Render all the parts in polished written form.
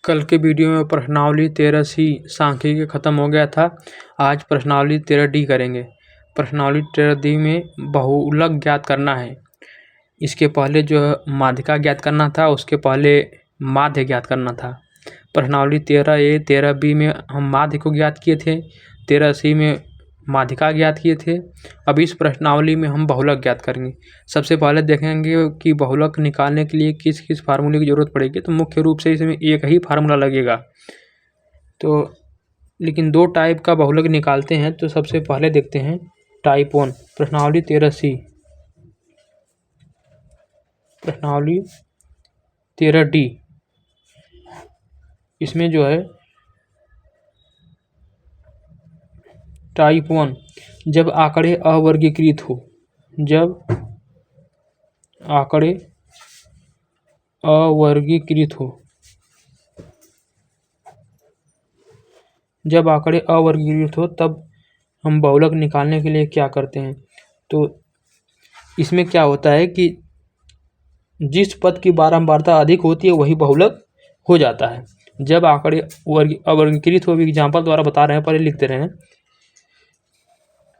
कल के वीडियो में प्रश्नावली 13C सांख्यिकी ख़त्म हो गया था। आज प्रश्नावली 13D करेंगे। प्रश्नावली 13D में बहुलक ज्ञात करना है। इसके पहले जो माध्यिका ज्ञात करना था, उसके पहले माध्य ज्ञात करना था। प्रश्नावली 13A 13B में हम माध्य को ज्ञात किए थे, 13C में माध्यिका ज्ञात किए थे। अब इस प्रश्नावली में हम बहुलक ज्ञात करेंगे। सबसे पहले देखेंगे कि बहुलक निकालने के लिए किस किस फार्मूले की ज़रूरत पड़ेगी। तो मुख्य रूप से इसमें एक ही फार्मूला लगेगा, तो लेकिन दो टाइप का बहुलक निकालते हैं। तो सबसे पहले देखते हैं टाइप 1 प्रश्नावली 13C, प्रश्नावली 13D। इसमें जो है टाइप 1, जब आंकड़े अवर्गीकृत हो, जब आंकड़े अवर्गीकृत हो, जब आंकड़े अवर्गीकृत हो तब हम बहुलक निकालने के लिए क्या करते हैं। तो इसमें क्या होता है कि जिस पद की बारंबारता अधिक होती है वही बहुलक हो जाता है। जब आंकड़े अवर्गीकृत हो, एग्जाम्पल द्वारा बता रहे हैं, पहले लिखते रहे हैं।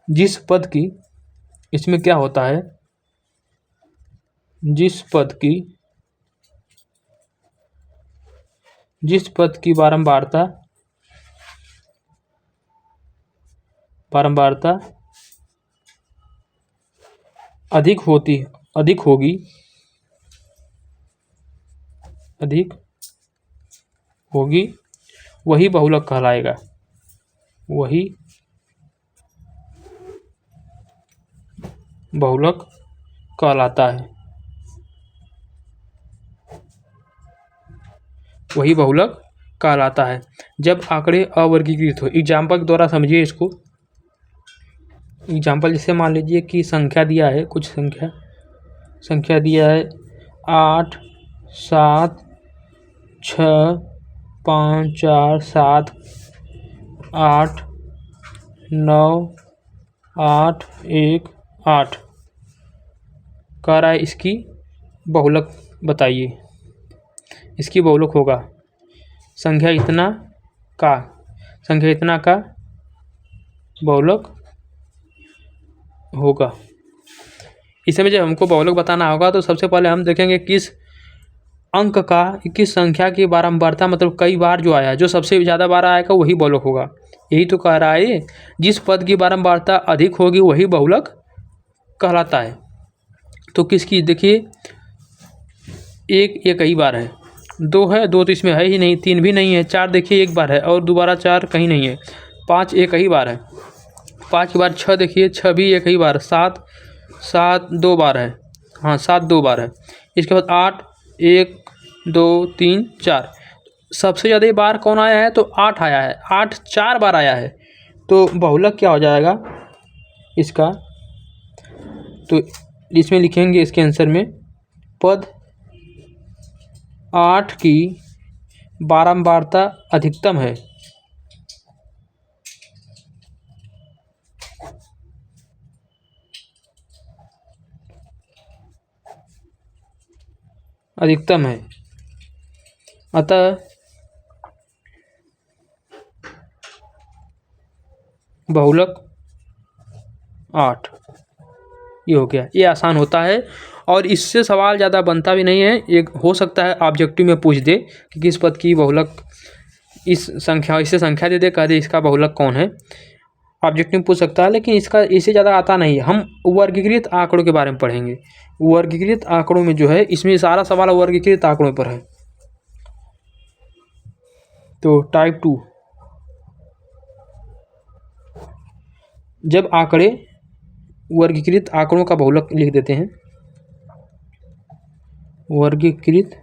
जिस पद की, इसमें क्या होता है, जिस पद की बारंबारता अधिक होगी वही बहुलक कहलाएगा, वही बहुलक कहलाता है, वही बहुलक कहलाता है। जब आंकड़े अवर्गीकृत हो, एग्जाम्पल द्वारा समझिए इसको। एग्जाम्पल जैसे मान लीजिए कि संख्या दिया है, कुछ संख्या दिया है 8 7 6 5 4 7 8 9 8 1 8 कह रहा है। इसकी बहुलक बताइए। इसकी बहुलक होगा संख्या इतना का बहुलक होगा। इसमें जब हमको बहुलक बताना होगा तो सबसे पहले हम देखेंगे किस अंक का, किस संख्या की बारंबारता, मतलब कई बार जो आया, जो सबसे ज़्यादा बार आएगा वही बहुलक होगा। यही तो कह रहा है, जिस पद की बारंबारता अधिक होगी वही बहुलक कहलाता है। तो किसकी देखिए, एक कई बार है, 2 है, 2 तो इसमें है ही नहीं, 3 भी नहीं है, 4 देखिए एक बार है और दोबारा 4 कहीं नहीं है, 5 एक ही बार है, 5 के बाद 6 देखिए, 6 भी एक ही बार, 7 2 बार है, हाँ 7 2 बार है। इसके बाद 8 1 2 3 4, सबसे ज़्यादा बार कौन आया है, तो 8 आया है, 8 4 बार आया है। तो बहुलक क्या हो जाएगा इसका, तो इसमें लिखेंगे इसके आंसर में, पद 8 की बारंबारता अधिकतम है, अतः बहुलक 8। ये हो गया, ये आसान होता है और इससे सवाल ज़्यादा बनता भी नहीं है। एक हो सकता है ऑब्जेक्टिव में पूछ दे कि किस पद की बहुलक, इस संख्या, इससे संख्या दे कह दे इसका बहुलक कौन है, ऑब्जेक्टिव पूछ सकता है, लेकिन इससे ज़्यादा आता नहीं है। हम वर्गीकृत आंकड़ों के बारे में पढ़ेंगे। वर्गीकृत आंकड़ों में जो है, इसमें सारा सवाल वर्गीकृत आंकड़ों पर है। तो टाइप 2, जब आंकड़े वर्गीकृत आंकड़ों का बहुलक लिख देते हैं, वर्गीकृत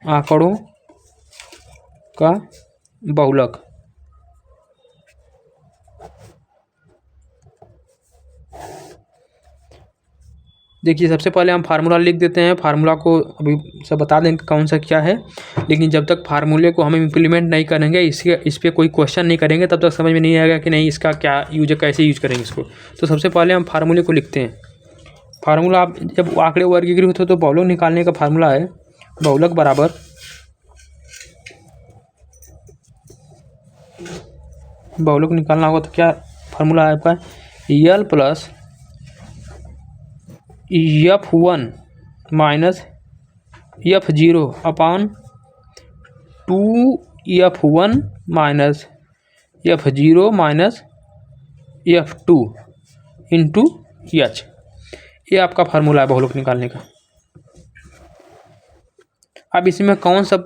आंकड़ों का बहुलक। देखिए सबसे पहले हम फार्मूला लिख देते हैं। फार्मूला को अभी सब बता देंगे कौन सा क्या है, लेकिन जब तक फार्मूले को हम इम्प्लीमेंट नहीं करेंगे, इस पर कोई क्वेश्चन नहीं करेंगे, तब तक समझ में नहीं आएगा कि नहीं इसका क्या यूज है, कैसे यूज करेंगे इसको। तो सबसे पहले हम फार्मूले को लिखते हैं। फार्मूला, आप जब आंकड़े वर्गीकृत हो तो बहुलक निकालने का फार्मूला है बहुलक बराबर बहुलक निकालना होगा तो क्या फार्मूला है आपका, यल प्लस F1 माइनस F0 अपान 2F1 minus F0 minus F2 into H। ये आपका फार्मूला है बहुलक निकालने का। अब इसमें कौन सा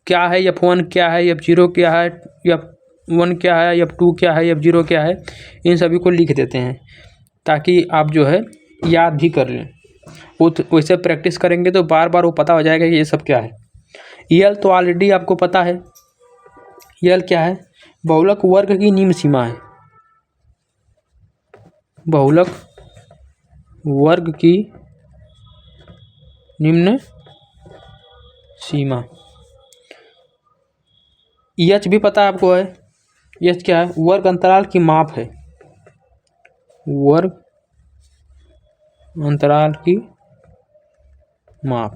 क्या है, F1 क्या है, F0 क्या है, F1 क्या है, F2 क्या है, F0 क्या है, इन सभी को लिख देते हैं ताकि आप जो है याद भी कर लें। वो वैसे प्रैक्टिस करेंगे तो बार बार वो पता हो जाएगा कि ये सब क्या है। यल तो ऑलरेडी आपको पता है, यल क्या है, बहुलक वर्ग की निम्न सीमा है। बहुलक वर्ग की निम्न सीमा। एच भी पता है आपको है, एच क्या है, वर्ग अंतराल की माप है, वर्ग अंतराल की माप।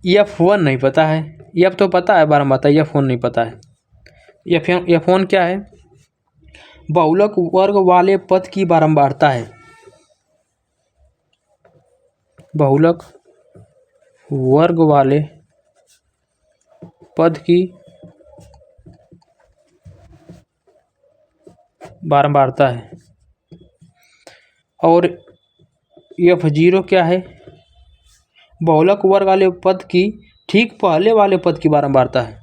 F1 नहीं पता है, F तो पता है बारम्बार, F1 नहीं पता है। F1 क्या है, बहुलक वर्ग वाले पद की बारंबारता है, बहुलक वर्ग वाले पद की बारंबारता है। और F0 क्या है, बहुलक वर्ग वाले पद की ठीक पहले वाले पद की बारंबारता है,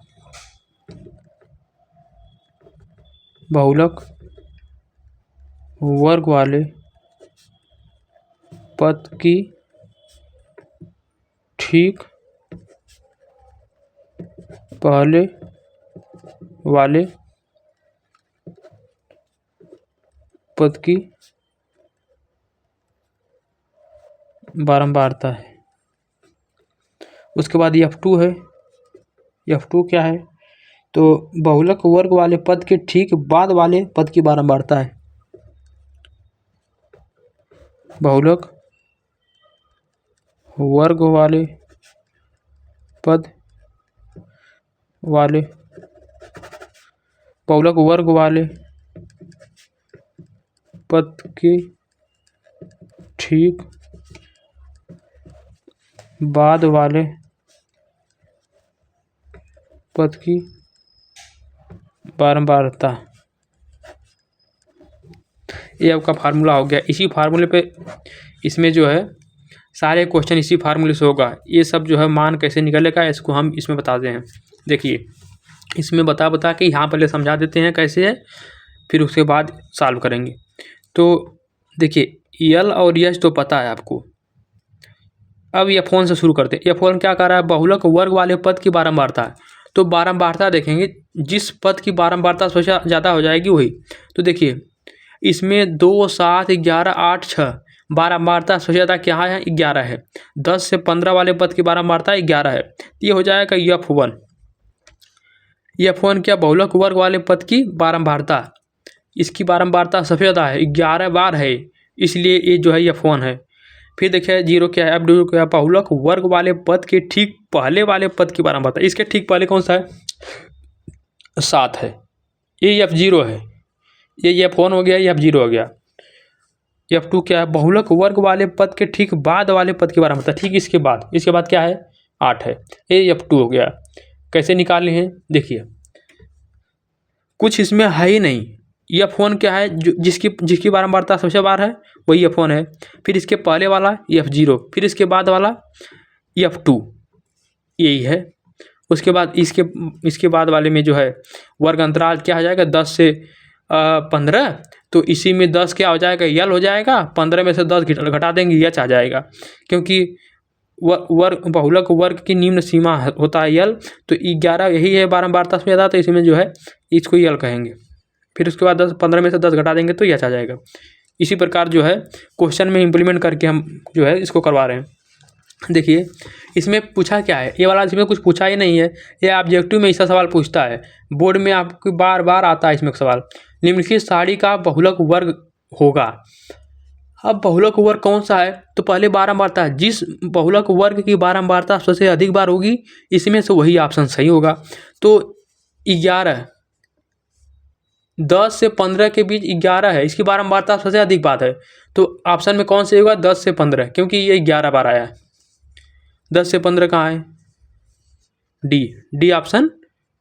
बहुलक वर्ग वाले पद की ठीक पहले वाले पद की बारंबारता है। उसके बाद F2 है, F2 क्या है, तो बहुलक वर्ग वाले पद के ठीक बाद वाले पद की बारंबारता है, बहुलक वर्ग वाले पद वाले बहुलक वर्ग वाले पद के ठीक बाद वाले पद की बारंबारता। ये आपका फार्मूला हो गया। इसी फार्मूले पे इसमें जो है सारे क्वेश्चन इसी फार्मूले से होगा। ये सब जो है मान कैसे निकलेगा इसको हम इसमें बताते हैं। देखिए इसमें बता के यहाँ पहले समझा देते हैं कैसे है, फिर उसके बाद सॉल्व करेंगे। तो देखिए यल और यच तो पता है आपको। अब F1 से शुरू करते हैं। F1 क्या कर रहा है, बहुलक वर्ग वाले पद की बारंबारता है। तो बारंबारता देखेंगे, जिस पद की बारंबारता सबसे ज़्यादा हो जाएगी वही। तो देखिए इसमें 2, 7, 11, 8, 6 बारंबारता सबसे ज़्यादा क्या है, 11 है। 10 से 15 वाले पद की बारंबारता 11 है। ये हो जाएगा F1। F1 क्या, बहुलक वर्ग वाले पद की बारंबारता, इसकी बारंबारता सबसे ज़्यादा है, 11 बार है, इसलिए ये जो है F1 है। फिर देखिए 0 क्या है, F2 क्या है, बहुलक वर्ग वाले पद के ठीक पहले वाले पद की बारंबारता। इसके ठीक पहले कौन सा है, 7 है, ये F0 है। ये F1 हो गया, ये F0 हो गया। F2 क्या है, बहुलक वर्ग वाले पद के ठीक बाद वाले पद की बारंबारता, ठीक इसके बाद क्या है, 8 है, ये F2 हो गया। कैसे निकाले हैं देखिए, कुछ इसमें है ही नहीं। F1 क्या है, जिसकी बारंबारता सबसे बार है वही F1 है। फिर इसके पहले वाला F0, फिर इसके बाद वाला F2, यही है। उसके बाद इसके बाद वाले में जो है वर्ग अंतराल क्या हो जाएगा, 10 से 15। तो इसी में 10 क्या हो जाएगा, यल हो जाएगा, 15 में से 10 घटा देंगे, यच आ जाएगा। क्योंकि बहुलक वर्ग की निम्न सीमा होता है यल, तो 11 यही है बारंबारता से ज़्यादा, तो इसमें जो है इसको यल कहेंगे। फिर उसके बाद 15 में से 10 घटा देंगे तो यच आ जाएगा। इसी प्रकार जो है क्वेश्चन में इम्प्लीमेंट करके हम जो है इसको करवा रहे हैं। देखिए इसमें पूछा क्या है, ये वाला इसमें कुछ पूछा ही नहीं है। ये ऑब्जेक्टिव में ऐसा सवाल पूछता है, बोर्ड में आपको बार बार आता है इसमें सवाल। निम्नलिखित सारणी का बहुलक वर्ग होगा। अब बहुलक वर्ग कौन सा है, तो पहले बारंबारता है, जिस बहुलक वर्ग की बारंबारता सबसे अधिक बार होगी इसमें से वही ऑप्शन सही होगा। तो 11, 10 से 15 के बीच 11 है, इसकी बारंबारता सबसे अधिक बात है, तो ऑप्शन में कौन से होगा, 10 से 15, क्योंकि ये 11 बार आया है। 10 से 15 कहाँ है, डी ऑप्शन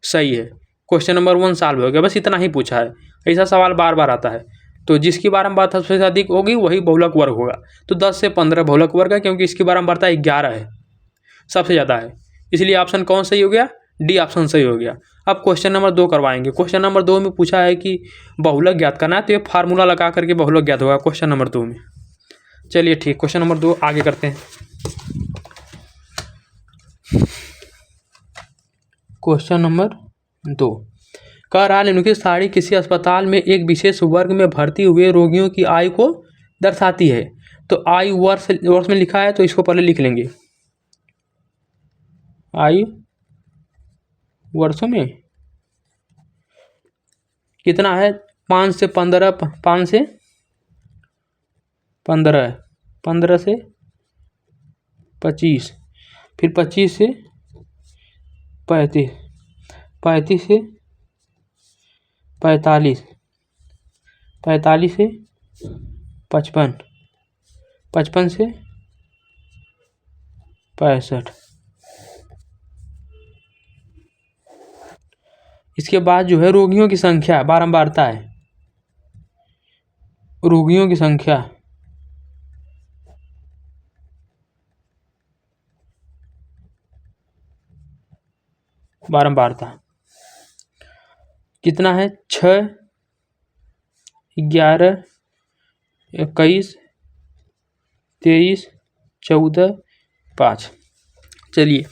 सही है। क्वेश्चन नंबर 1 सॉल्व हो गया, बस इतना ही पूछा है। ऐसा सवाल बार बार आता है, तो जिसकी बारंबारता सबसे अधिक होगी वही बहुलक वर्ग होगा। तो 10 से 15 बहुलक वर्ग है, क्योंकि इसकी बारंबारता 11 है, सबसे ज़्यादा है, इसलिए ऑप्शन कौन सही हो गया, डी ऑप्शन सही हो गया। अब क्वेश्चन नंबर 2 करवाएंगे। क्वेश्चन नंबर 2 में पूछा है कि बहुलक ज्ञात करना है, तो ये फार्मूला लगा करके बहुलक ज्ञात होगा क्वेश्चन नंबर 2 में। चलिए ठीक, क्वेश्चन नंबर 2 आगे करते हैं। क्वेश्चन नंबर 2 कह रहा है निम्नलिखित सारणी किसी अस्पताल में एक विशेष वर्ग में भर्ती हुए रोगियों की आयु को दर्शाती है। तो आयु वर्ष में लिखा है, तो इसको पहले लिख लेंगे, आयु वर्षों में कितना है, 5 से 15, 5 से 15, 15 से 25, फिर 25 से 35, 35 से 45, 45 से 55, 55 से 65। इसके बाद जो है रोगियों की संख्या बारंबारता है, रोगियों की संख्या बारंबारता कितना है, 6, 11, 21, 23, 14, 5। चलिए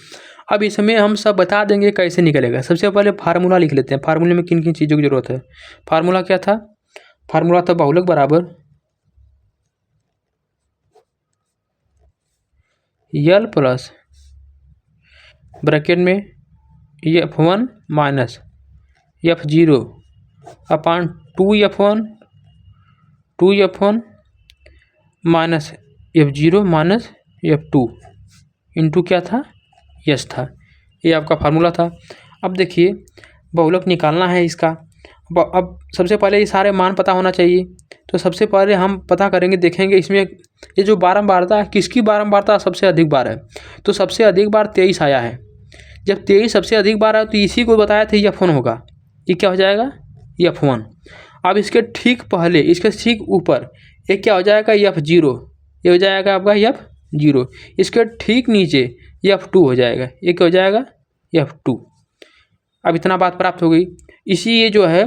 अब इसमें हम सब बता देंगे कैसे निकलेगा। सबसे पहले फार्मूला लिख लेते हैं, फार्मूले में किन किन चीज़ों की जरूरत है। फार्मूला क्या था, फार्मूला था बहुलक बराबर यल प्लस ब्रैकेट में F1 माइनस F0 अपान 2F1 minus F0 minus F2 into क्या था, यस था। ये आपका फार्मूला था। अब देखिए बहुलक निकालना है इसका। अब सबसे पहले ये सारे मान पता होना चाहिए, तो सबसे पहले हम पता करेंगे, देखेंगे इसमें ये जो बारंबारता है किसकी बारंबारता सबसे अधिक बार है। तो सबसे अधिक बार 23 आया है। जब 23 सबसे अधिक बार आया तो इसी को बताया था F1 होगा, ये क्या हो जाएगा, F1। अब इसके ठीक पहले, इसके ठीक ऊपर एक क्या हो जाएगा, F0, ये हो जाएगा आपका F0। इसके ठीक नीचे F2 हो जाएगा, ये क्या हो जाएगा, F2। अब इतना बात प्राप्त हो गई। इसी ये जो है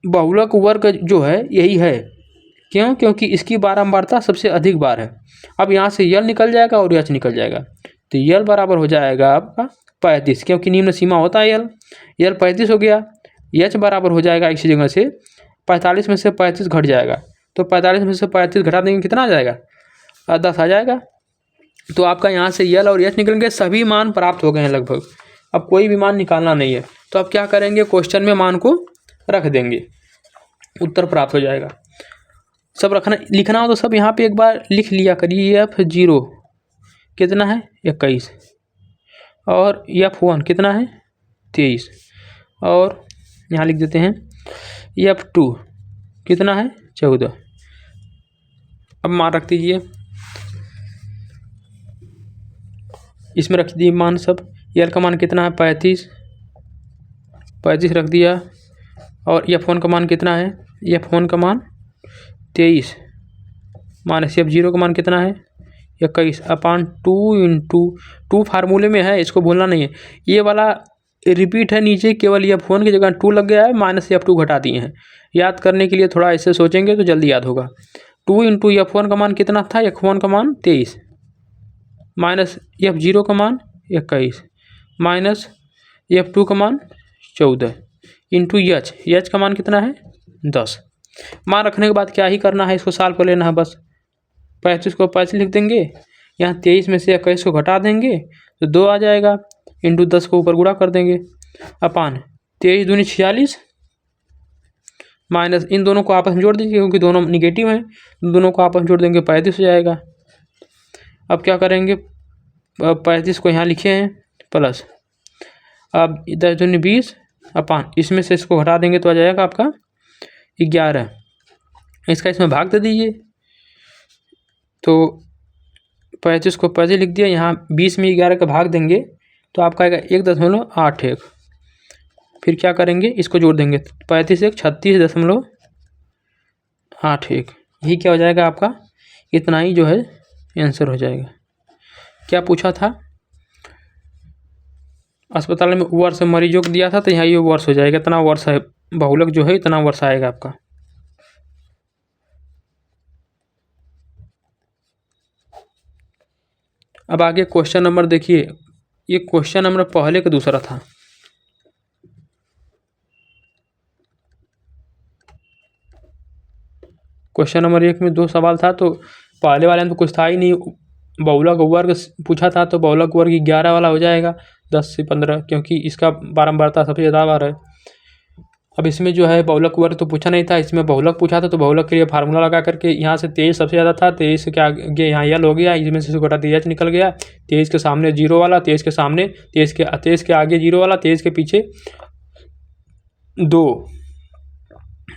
बहुलक वर्ग जो है यही है, क्यों, क्योंकि इसकी बारंबारता सबसे अधिक बार है। अब यहाँ से यल निकल जाएगा और एच निकल जाएगा, तो यल बराबर हो जाएगा आपका 35, क्योंकि निम्न सीमा होता है यल 35 हो गया। एच बराबर हो जाएगा इसी जगह से 45 में से 35 घट जाएगा, तो 45 में से 35 घटा देंगे कितना आ जाएगा, 10 आ जाएगा। तो आपका यहाँ से यल और एच निकल गए, सभी मान प्राप्त हो गए हैं लगभग। अब कोई भी मान निकालना नहीं है, तो अब क्या करेंगे, क्वेश्चन में मान को रख देंगे, उत्तर प्राप्त हो जाएगा। सब रखना लिखना हो तो सब यहाँ पे एक बार लिख लिया करिए। F0 कितना है, 21, और F1 कितना है, 23, और यहाँ लिख देते हैं F2 कितना है, 14। अब मान रख दीजिए, इसमें रख दिए मान सब। यल का मान कितना है, 35 रख दिया, और F1 का मान कितना है, F1 का मान 23 माइनस F0 का मान कितना है, 21 अपान 2 इंटू 2 फार्मूले में है, इसको भूलना नहीं है। ये वाला रिपीट है नीचे, केवल F1 की जगह 2 लग गया है, माइनस F2 घटा दिए हैं। याद करने के लिए थोड़ा ऐसे सोचेंगे तो जल्दी याद होगा। 2 इंटू F1 का मान कितना था, F1 का मान 23 माइनस F0 का मान 21 माइनस F2 का मान 14 इंटू एच का मान कितना है, 10। मान रखने के बाद क्या ही करना है, इसको सॉल्व कर लेना है बस। 35 को 35 लिख देंगे, यहाँ 23 में से 21 को घटा देंगे तो 2 आ जाएगा, इंटू 10 को ऊपर गुणा कर देंगे, अपान 23 दूनी 46 माइनस इन दोनों को आपस में जोड़ दीजिए क्योंकि दोनों निगेटिव हैं, दोनों को आपस में जोड़ देंगे 35 हो जाएगा। अब क्या करेंगे, 35 को यहाँ लिखे हैं प्लस, अब इधर जो 20 अपान इसमें से इसको घटा देंगे तो आ जाएगा आपका 11। इसका इसमें भाग दे दीजिए, तो 35 को 35 लिख दिया, यहाँ 20 में 11 का भाग देंगे तो आपका आएगा 1.81। फिर क्या करेंगे, इसको जोड़ देंगे 35 से 36.81। यही क्या हो जाएगा आपका, इतना ही जो है आंसर हो जाएगा। क्या पूछा था, अस्पताल में वर्ष मरीजों को दिया था तो यहाँ ये वर्ष हो जाएगा, इतना वर्ष है, बहुलक जो है इतना वर्ष आएगा आपका। अब आगे क्वेश्चन नंबर देखिए, ये क्वेश्चन नंबर पहले का दूसरा था। क्वेश्चन नंबर 1 में 2 सवाल था, तो पहले वाले में तो कुछ था ही नहीं, बहुलक वर्ग पूछा था, तो बहुलक वर्ग 11 वाला हो जाएगा 10 से 15, क्योंकि इसका बारंबारता सबसे ज़्यादा बार है। अब इसमें जो है बहुलक वर्ग तो पूछा नहीं था, इसमें बहुलक पूछा था, तो बहुलक के लिए फार्मूला लगा करके यहाँ से 23 सबसे ज़्यादा था, 23 के आगे यहाँ यल हो गया, इसमें से घटा 23 निकल गया, 23 के सामने 0 वाला, 23 के सामने 23 के आगे 0 वाला, 23 के पीछे 2,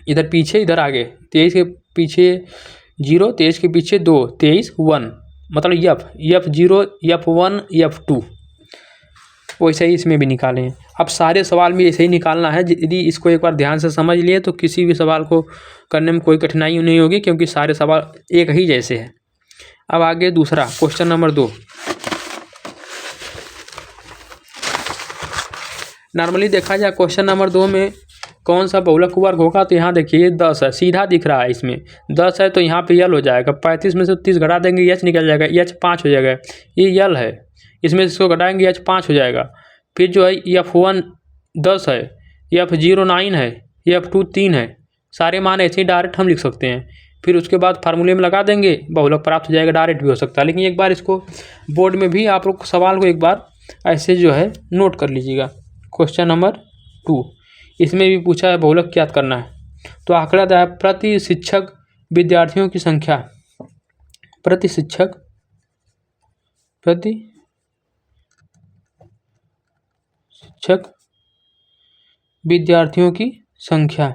इधर पीछे इधर आगे, 23 के पीछे 0, 23 के पीछे 2, 23 1, मतलब F0 F1 F2। वैसे ही इसमें भी निकाले हैं। अब सारे सवाल में ऐसे ही निकालना है, यदि इसको एक बार ध्यान से समझ लिए तो किसी भी सवाल को करने में कोई कठिनाई नहीं होगी, क्योंकि सारे सवाल एक ही जैसे हैं। अब आगे दूसरा क्वेश्चन नंबर 2। नॉर्मली देखा जाए क्वेश्चन नंबर 2 में कौन सा बहुलक वर्ग होगा, तो यहाँ देखिए 10 है, सीधा दिख रहा है, इसमें 10 है तो यहाँ पे यल हो जाएगा, 35 में से 30 घटा देंगे एच निकल जाएगा, एच 5 हो जाएगा, ये यल है, इसमें इसको घटाएंगे एच 5 हो जाएगा। फिर जो है F1 10 है, F0 9 है, F2 3 है, सारे मान ऐसे ही डायरेक्ट हम लिख सकते हैं। फिर उसके बाद फार्मूले में लगा देंगे, बहुलक प्राप्त हो जाएगा, डायरेक्ट भी हो सकता है। लेकिन एक बार इसको बोर्ड में भी आप लोग सवाल को एक बार ऐसे जो है नोट कर लीजिएगा। क्वेश्चन नंबर 2, इसमें भी पूछा है बहुलक ज्ञात करना है, तो आंकड़ा दिया है प्रति शिक्षक विद्यार्थियों की संख्या, प्रति शिक्षक विद्यार्थियों की संख्या।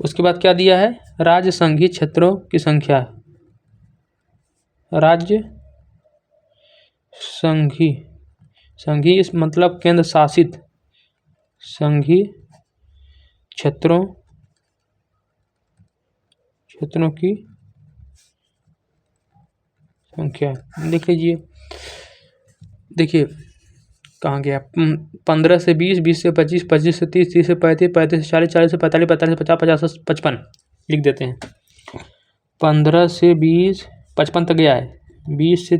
उसके बाद क्या दिया है, राज्य संघीय क्षेत्रों की संख्या, राज्य संघीय मतलब केंद्र शासित संघीय क्षेत्रों की संख्या लिख लीजिए। देखिए कहाँ गया, 15 से 20, 20 से 25, 25 से 30, 30 से 35, 35 से 40, 40 से 45, 45 से 50, 50 से 55 लिख देते हैं। 15 से 20 55 तक गया है, 20 से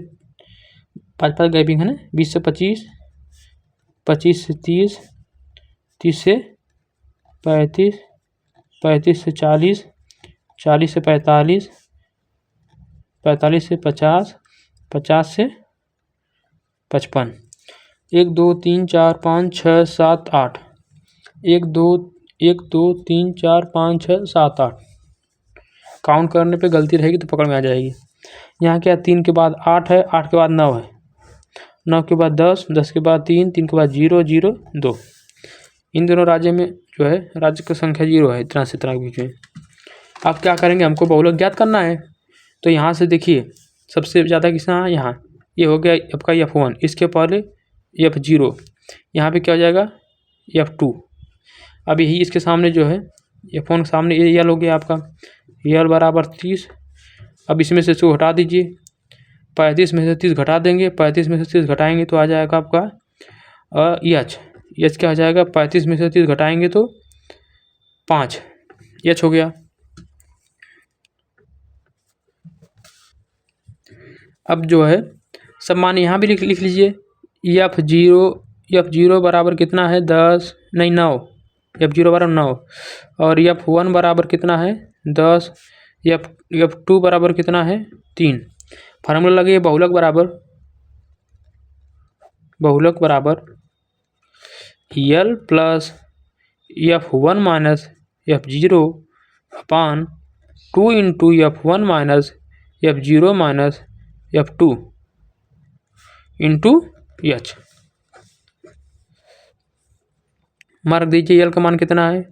5 गैपिंग है ना, 20 से 25, 25 से 30, 30 से 35, 35 से 40, 40 से 45, 45 से 50, 50 से 55, 1 2 3 4 5 6 7 8, 1 2 3 4 5 6 7 8। काउंट करने पे गलती रहेगी तो पकड़ में आ जाएगी। यहाँ क्या 3 के बाद 8 है, 8 के बाद 9 है, 9 के बाद 10, 10 के बाद 3, 3 के बाद 0 0 2। इन दोनों राज्य में जो है राज्य की संख्या 0 है, इतना से इतना के बीच में। अब क्या करेंगे, हमको बहुलक ज्ञात करना है, तो यहाँ से देखिए सबसे ज़्यादा किसका है, यहाँ ये हो गया आपका F1, इसके पहले F0, यहाँ पे क्या हो जाएगा F2। अब यही इसके सामने जो है F1 के सामने ये यल हो गया आपका, यल बराबर 30। अब इसमें से इसको हटा दीजिए, 35 में से 30 घटा देंगे, 35 में से 30 घटाएंगे तो आ जाएगा आपका एच क्या हो जाएगा, 35 में से 30 घटाएंगे तो 5 एच हो गया। अब जो है सब मान यहाँ भी लिख लीजिए, F0 बराबर कितना है 10 नहीं 9, F0 बराबर 9, और F1 बराबर कितना है 10, F2 बराबर कितना है 3। फार्मूला लगे बहुलक बराबर बहुलक बराबर यल प्लस F1 माइनस F0 अपान 2 into F1 minus F0 minus F2 into H। Mark दीजिए यल का मान कितना है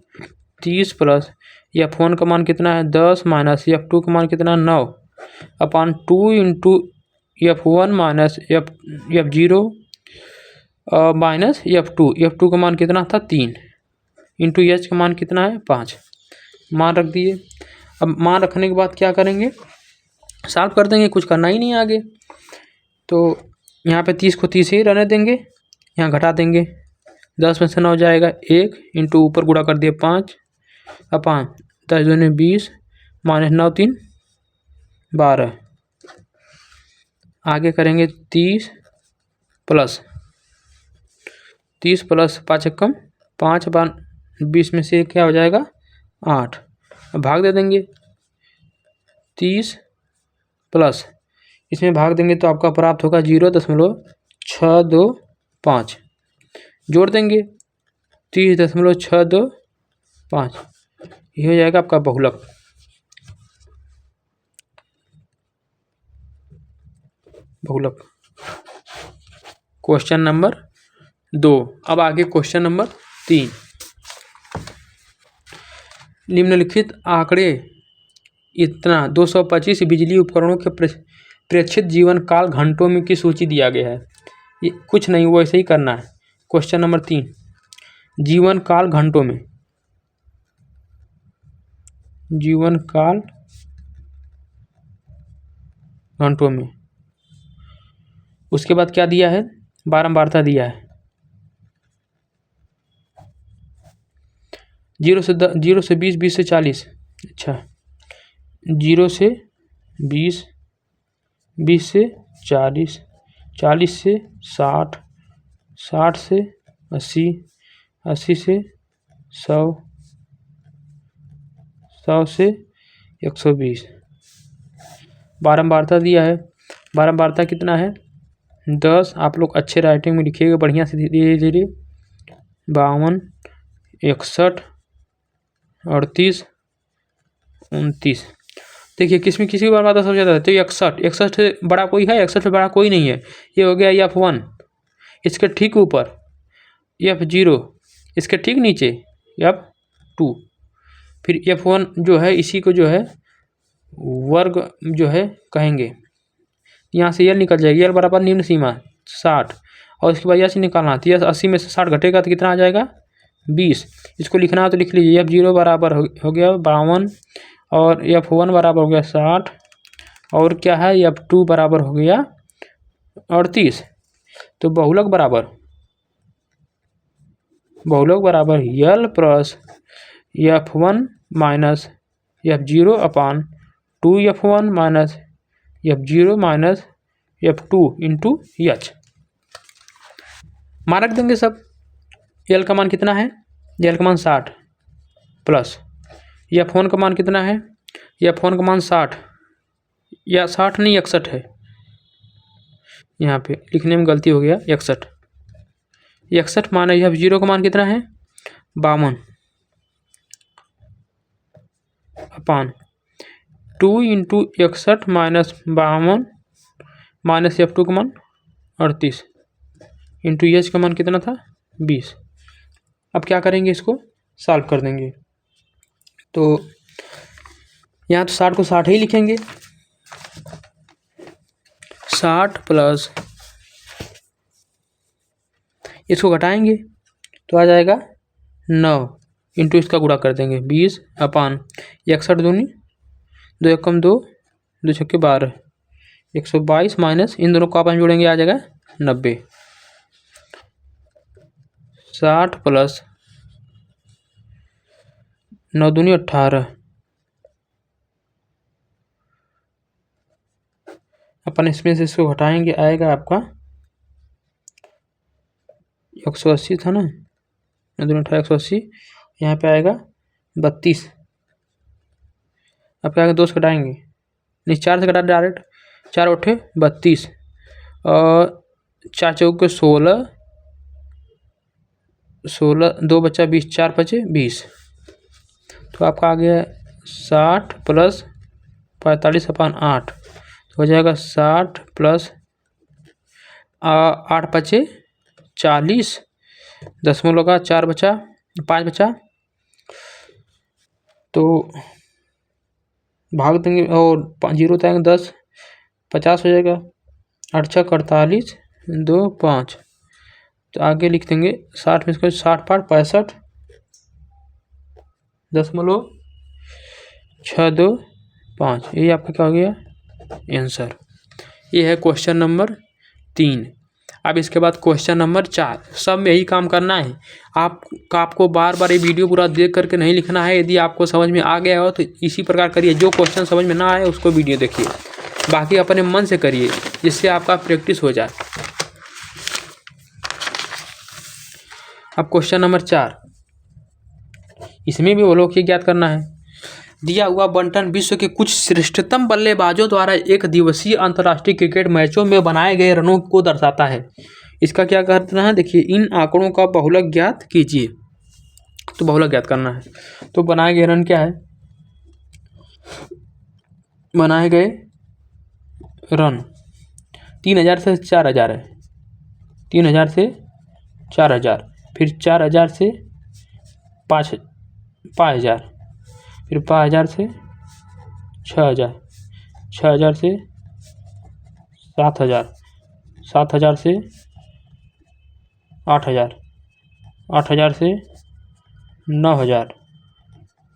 30 प्लस F1 का मान कितना है 10 माइनस F2 का मान कितना है 9 अपान 2 into F1 minus F0 minus F2 का मान कितना था 3 इंटू H का मान कितना है 5। मान रख दिए। अब मान रखने के बाद क्या करेंगे सॉल्व कर देंगे, कुछ करना ही नहीं है आगे। तो यहाँ पे 30 को 30 ही रहने देंगे, यहाँ घटा देंगे 10 में से 9 जाएगा 1 इंटू ऊपर गुणा कर दिए 5 अपान 10 दूनी 20 माइनस 9 3 12। आगे करेंगे 30 प्लस 5 एकम 5 अपान 20 में से क्या हो जाएगा 8। अब भाग दे देंगे 30 प्लस इसमें भाग देंगे तो आपका प्राप्त होगा 0.625। जोड़ देंगे 30.625, ये हो जाएगा आपका बहुलक। Question number 2। अब आगे क्वेश्चन नंबर 3। निम्नलिखित आंकड़े इतना 225 बिजली उपकरणों के प्रेक्षित जीवन काल घंटों में की सूची दिया गया है। ये कुछ नहीं, वो ऐसे ही करना है। क्वेश्चन नंबर 3 जीवन काल घंटों में, जीवन काल घंटों में। उसके बाद क्या दिया है बारंबारता दिया है 0 से 20, 20 से 40। अच्छा 0 से 20, 20 से 40, 40 से 60, 60 से 80, 80 से 100, 100 से 120। बारंबारता दिया है, बारंबारता कितना है 10। आप लोग अच्छे राइटिंग में लिखिएगा बढ़िया से धीरे धीरे। 52, 61, 38, 29। देखिए किसी की बारंबारता सबसे ज़्यादा है तो 61 से बड़ा कोई है, 61 से बड़ा कोई नहीं है। ये हो गया F1, इसके ठीक ऊपर F0, इसके ठीक नीचे F2, फिर F1 जो है इसी को जो है वर्ग जो है कहेंगे। यहाँ से यल निकल जाएगी, यल बराबर निम्न सीमा 60 और इसके बाद यह निकालना तो यह 80 में से 60 घटेगा तो कितना आ जाएगा 20। इसको लिखना है तो लिख लीजिए F0 बराबर हो गया 52 और F1 बराबर हो गया 60 और क्या है F2 बराबर हो गया 38। तो बहुलक बराबर यल प्लस F1 माइनस F0 अपान 2F1 minus F0 minus F2 into H। मान रख देंगे सब। यल का मान कितना है, यल का मान 60 प्लस F1 का मान कितना है, F1 का मान 60 या 60 नहीं 61 है, यहाँ पे लिखने में गलती हो गया 61 मान है। F0 का मान कितना है 52 अपान 2 इंटू 61 माइनस 52 माइनस F2 का मान 38 इंटू H का मान कितना था 20। अब क्या करेंगे इसको सॉल्व कर देंगे। तो यहाँ तो 60 को 60 ही लिखेंगे। 60 प्लस इसको घटाएंगे तो आ जाएगा 9 इंटू इसका गुणा कर देंगे 20 अपान 61 दूनी 2 एकम 2, 2 छक्के 12, 122 माइनस इन दोनों को आपस जोड़ेंगे आ जाएगा 90। 60 प्लस 9 दूनी 18 अपन इसमें से इसको घटाएंगे आएगा आपका 180 था ना, 9 दूनी 18 180, यहाँ पे आएगा 32। अब क्या आएगा 2 से घटाएंगे नहीं 4 से घटा डायरेक्ट 4 उठे 32 और 4 चौके 16, 16 2 बचा 20, 4 बचे 20, तो आपका आ गया 60 प्लस 45/8, तो हो जाएगा 60 प्लस 8 बचे 40, दशमलव का 4 बचा 5 बचा, तो भाग देंगे और 0 आएंगे 10, 50 हो जाएगा, 8 6 48, 2 5, तो आगे लिख देंगे 60 में इसको 60 5 65 दशमलव 625, ये आपका क्या हो गया आंसर। ये है क्वेश्चन नंबर 3। अब इसके बाद क्वेश्चन नंबर 4, सब में यही काम करना है। आपको बार बार ये वीडियो पूरा देख करके नहीं लिखना है। यदि आपको समझ में आ गया हो तो इसी प्रकार करिए, जो क्वेश्चन समझ में ना आए उसको वीडियो देखिए, बाकी अपने मन से करिए जिससे आपका प्रैक्टिस हो जाए। अब क्वेश्चन नंबर 4, इसमें भी वो लोग ये ज्ञात करना है। दिया हुआ बंटन विश्व के कुछ श्रेष्ठतम बल्लेबाजों द्वारा एक दिवसीय अंतर्राष्ट्रीय क्रिकेट मैचों में बनाए गए रनों को दर्शाता है। इसका क्या करना है, देखिए इन आंकड़ों का बहुलक ज्ञात कीजिए। तो बहुलक ज्ञात करना है, तो बनाए गए रन क्या है, बनाए गए रन 3000 से 4000 है, 3000 से 4000, फिर 4000 से 5000, फिर 5000 से 6000, 6000 से 7000, 7000 से 8000, 8000 से 9000,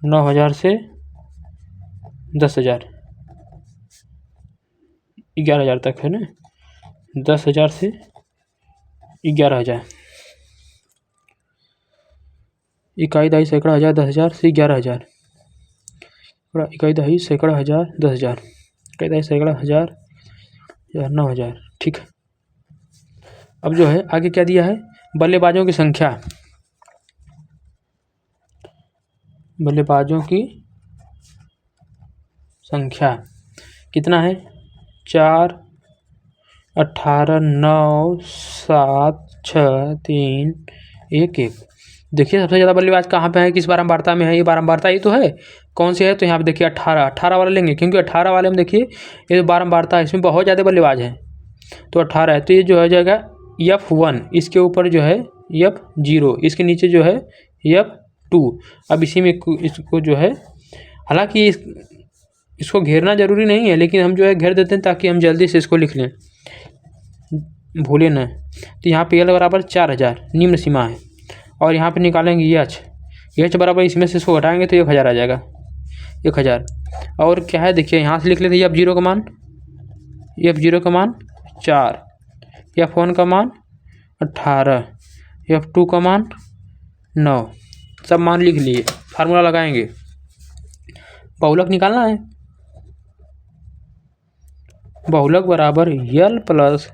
9000 से 10000, 11000 तक है ना, 10000 से 11000, इकाई दहाई सैकड़ा हज़ार 10,000 से 11,000, इकाई दहाई सैकड़ा हज़ार 10,000, इकाई दहाई सैकड़ा हज़ार 9,000। ठीक, अब जो है आगे क्या दिया है, बल्लेबाजों की संख्या, बल्लेबाजों की संख्या कितना है, 4 18 9 7 6 3 1 1। देखिए सबसे ज़्यादा बल्लेबाज कहाँ पे है, किस बारंबारता में है, ये बारंबारता ही तो है, कौन सी है, तो यहाँ पे देखिए 18 वाला लेंगे, क्योंकि 18 वाले में देखिए ये बारंबारता है, इसमें बहुत ज़्यादा बल्लेबाज हैं, तो 18 है, तो ये जो हो जाएगा F1, इसके ऊपर जो है F0, इसके नीचे जो है F2। अब इसी में इसको जो है, हालांकि इसको घेरना जरूरी नहीं है, लेकिन हम जो है घेर देते हैं ताकि हम जल्दी से इसको लिख लें, भूले ना। तो यहाँ पे L बराबर 4000 निम्न सीमा है, और यहाँ पे निकालेंगे H बराबर, इसमें से इसको घटाएंगे तो 1000 आ जाएगा, 1000। और क्या है देखिए, यहाँ से लिख लेते हैं F0 का मान, F0 का मान 4, F1 का मान 18, F2 का मान 9, सब मान लिख लिए। फार्मूला लगाएंगे, बहुलक निकालना है, बहुलक बराबर L plus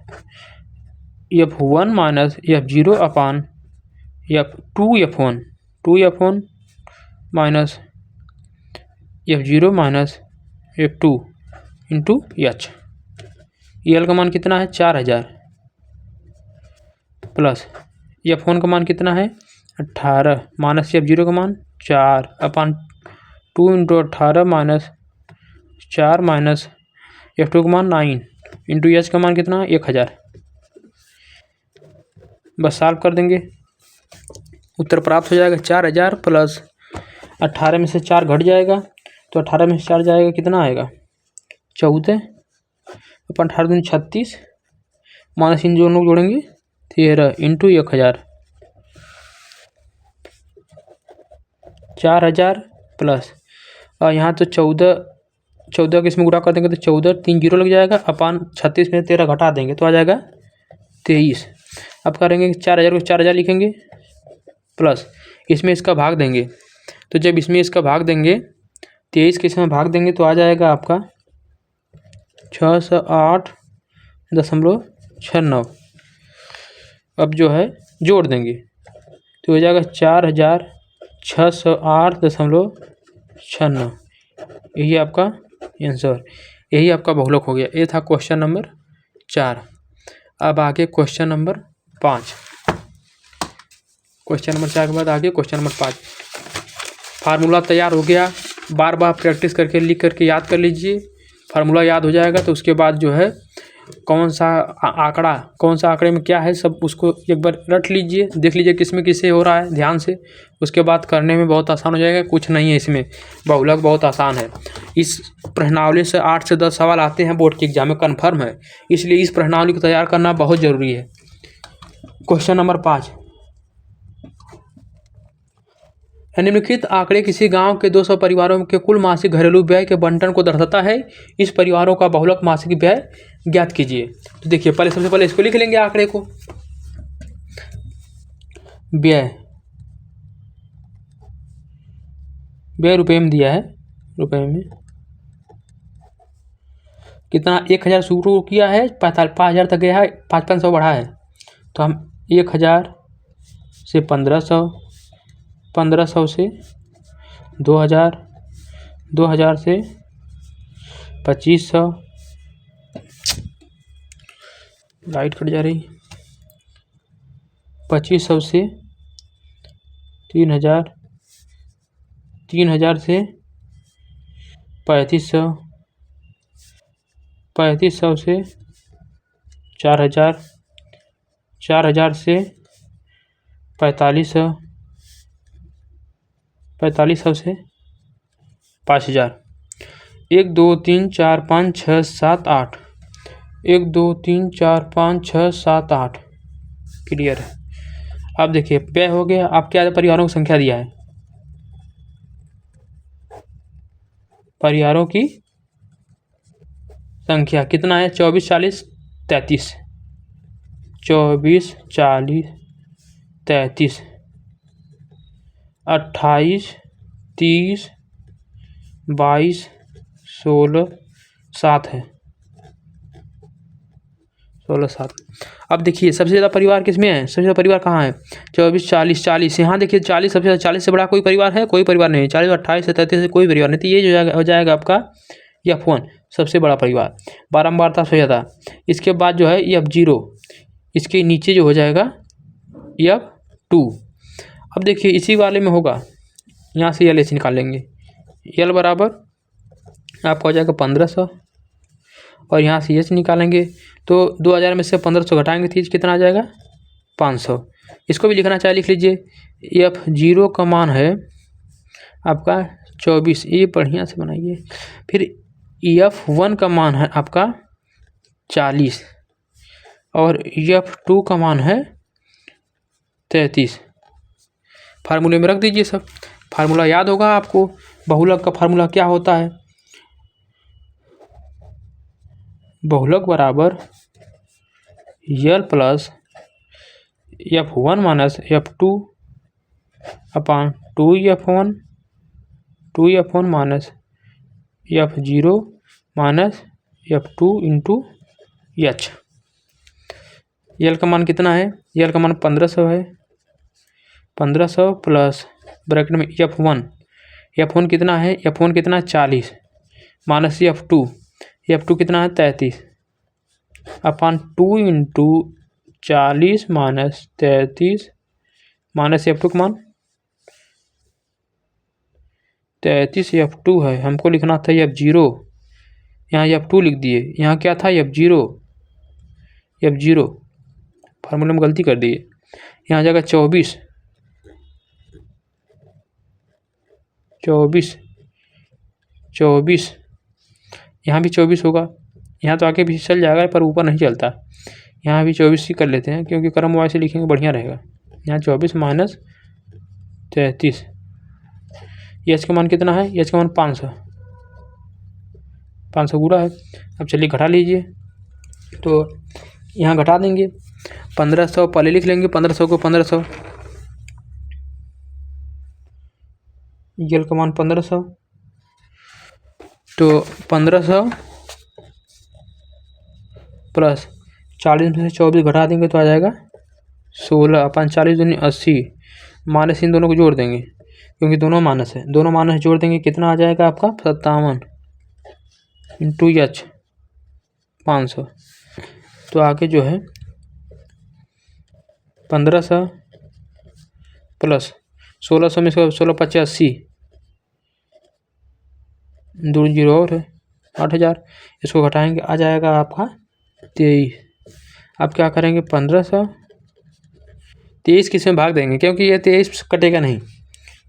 F1 minus F0 अपान F2 2F1 minus F0 minus F2 into H। L का मान कितना है 4000, प्लस F1 का मान कितना है 18, माइनस F0 का मान 4 अपान 2 इंटू 18 माइनस 4 माइनस F2 का मान 9 इंटू H का मान कितना 1000। बस सॉल्व कर देंगे, उत्तर प्राप्त हो जाएगा 4000 प्लस 18 में से 4 घट जाएगा, तो 18 में से 4 जाएगा कितना आएगा 14, अपन 18 दिन 36, माइनस इन दोनों जोड़ेंगे 13 इंटू 1000, 4000 प्लस यहाँ तो 14 के इसमें गुणा कर देंगे तो 14 3 जीरो लग जाएगा, अपान 36 में 13 घटा देंगे तो आ जाएगा 23। अब करेंगे 4000 को 4000 लिखेंगे, प्लस इसमें इसका भाग देंगे, तो जब इसमें इसका भाग देंगे 23 के इसमें भाग देंगे तो आ जाएगा आपका 608.69। अब जो है जोड़ देंगे तो हो जाएगा 4608.69, यही आपका आंसर, यही आपका बहुलक हो गया। ये था क्वेश्चन नंबर 4। अब आगे क्वेश्चन नंबर 5। क्वेश्चन नंबर 4 के बाद आगे क्वेश्चन नंबर 5। फार्मूला तैयार हो गया, बार बार प्रैक्टिस करके लिख करके याद कर लीजिए। फार्मूला याद हो जाएगा तो उसके बाद जो है कौन सा आंकड़े में क्या है सब उसको एक बार रट लीजिए, देख लीजिए किसमें किससे हो रहा है ध्यान से। उसके बाद करने में बहुत आसान हो जाएगा, कुछ नहीं है इसमें, बहुलक बहुत आसान है। इस प्रश्नावली से 8 से 10 सवाल आते हैं बोर्ड के एग्जाम में, कन्फर्म है, इसलिए इस प्रश्नावली को तैयार करना बहुत ज़रूरी है। क्वेश्चन नंबर 5, निम्नलिखित आंकड़े किसी गांव के 200 परिवारों के कुल मासिक घरेलू व्यय के बंटन को दर्शाता है। इस परिवारों का बहुलक मासिक व्यय ज्ञात कीजिए। तो देखिए सबसे पहले इसको लिख लेंगे आंकड़े को। व्यय रुपए में दिया है, रुपए में कितना 1000 शुरू किया है, 5000 तक गया है, 500 बढ़ा है, तो हम 1000 से 1500, 1500 से 2000, 2000 से 2500, लाइट कट जा रही, 2500 से 3000, 3000 से 3500, 3500 से 4000, 4000 से 4500, 4500 से 5000। 1 2 3 4 5 6 7 8, 1 2 3 4 5 6 7 8 क्लियर है। अब देखिए व्यय हो गया। अब क्या परिवारों की संख्या दिया है, परिवारों की संख्या कितना है, 24 40 33, 24 40 33, 28 30 22 16 7 है, 16 7। अब देखिए सबसे ज़्यादा परिवार किसमें है, सबसे ज़्यादा परिवार कहाँ है, 24 40 40, यहाँ देखिए 40 सबसे ज़्यादा, 40 से बड़ा कोई परिवार है, कोई परिवार नहीं, 40 28 से 33 से कोई परिवार नहीं, तो ये हो जाएगा आपका F1 सबसे बड़ा परिवार, बारंबारता सबसे ज़्यादा। इसके बाद जो है F0, इसके नीचे जो हो जाएगा F2। अब देखिए इसी वाले में होगा, यहाँ से LH निकाल लेंगे, L बराबर आपका हो जाएगा 1500, और यहाँ से H निकालेंगे तो 2000 में से 1500 घटाएंगे तो कितना आ जाएगा 500। इसको भी लिखना चाहे लिख लीजिए। F0 का मान है आपका 24, ये बढ़िया से बनाइए। फिर F1 का मान है आपका 40, और F2 का मान है 33। फार्मूले में रख दीजिए सब, फार्मूला याद होगा आपको, बहुलक का फार्मूला क्या होता है, बहुलक बराबर L plus F1 minus F2 अपान 2F1, 2F1 minus F0 minus F2 into H। L का मान कितना है, L का मान 1500 है, 1500 प्लस ब्रैकेट में F1 कितना है, F1 कितना है 40, माइनस F2 कितना है 33, अपान 2 इंटू 40 माइनस 33, माइनस F2 का मान 33 F2 है, हमको लिखना था F0, यहाँ F2 लिख दिए, यहाँ क्या था F0, फार्मूले में गलती कर दिए, यहाँ जाएगा 24, यहाँ भी 24 होगा, यहाँ तो आगे भी चल जाएगा पर ऊपर नहीं चलता, यहाँ भी 24 ही कर लेते हैं क्योंकि क्रम वाइज से लिखेंगे बढ़िया रहेगा। यहाँ 24 माइनस 33, H का मान कितना है, H का मान 500 पूरा है। अब चलिए घटा लीजिए, तो यहाँ घटा देंगे, 1500 पहले लिख लेंगे, 1500 को 1500, L का मान 1500, तो 1500 प्लस 40 में से 24 घटा देंगे तो आ जाएगा 16, अपन 40 दूनी 80, माइनस इन दोनों को जोड़ देंगे क्योंकि दोनों माइनस है, दोनों माइनस जोड़ देंगे कितना आ जाएगा आपका 57 इंटू H 500, तो आगे जो है 1500 प्लस 1600 में 16 2 जीरो और है 8000। इसको घटाएंगे आ जाएगा आपका 23। अब क्या करेंगे 1500 23 किस में भाग देंगे, क्योंकि ये 23 कटेगा नहीं,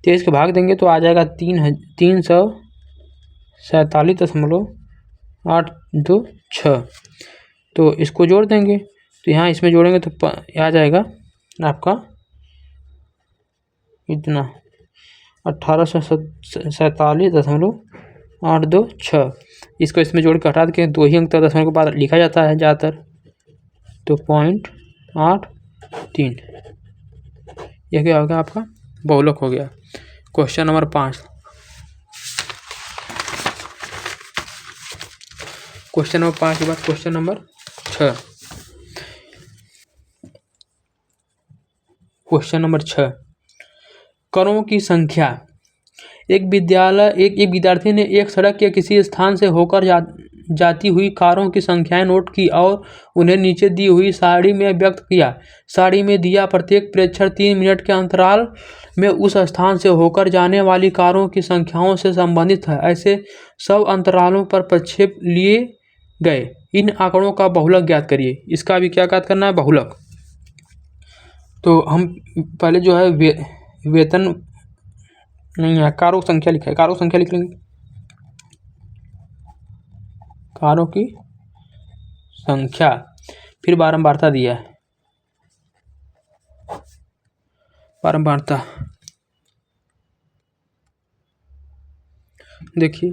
23 के भाग देंगे तो आ जाएगा 347.826। तो इसको जोड़ देंगे, तो यहाँ इसमें जोड़ेंगे तो आ जाएगा आपका इतना 1847.826। इसको इसमें जोड़ के हटा के 2 ही अंक तक दशमलव के बाद लिखा जाता है ज़्यादातर, तो 0.83 यह क्या हो गया आपका बहुलक हो गया। Question number 5। क्वेश्चन नंबर 5 के बाद क्वेश्चन नंबर 6। क्वेश्चन नंबर 6, करों की संख्या। एक विद्यार्थी ने एक सड़क के किसी स्थान से होकर जाती हुई कारों की संख्याएं नोट की और उन्हें नीचे दी हुई सारणी में व्यक्त किया। सारणी में दिया प्रत्येक प्रेक्षण 3 मिनट के अंतराल में उस स्थान से होकर जाने वाली कारों की संख्याओं से संबंधित है। ऐसे सब अंतरालों पर प्रक्षेप लिए गए इन आंकड़ों का बहुलक ज्ञात करिए। इसका भी क्या ज्ञात करना है, बहुलक। तो हम पहले जो है वेतन नहीं है, कारों संख्या लिखा है, कारों संख्या लिख लेंगे। कारों की संख्या, फिर बारंबारता दिया है, बारंबारता देखिए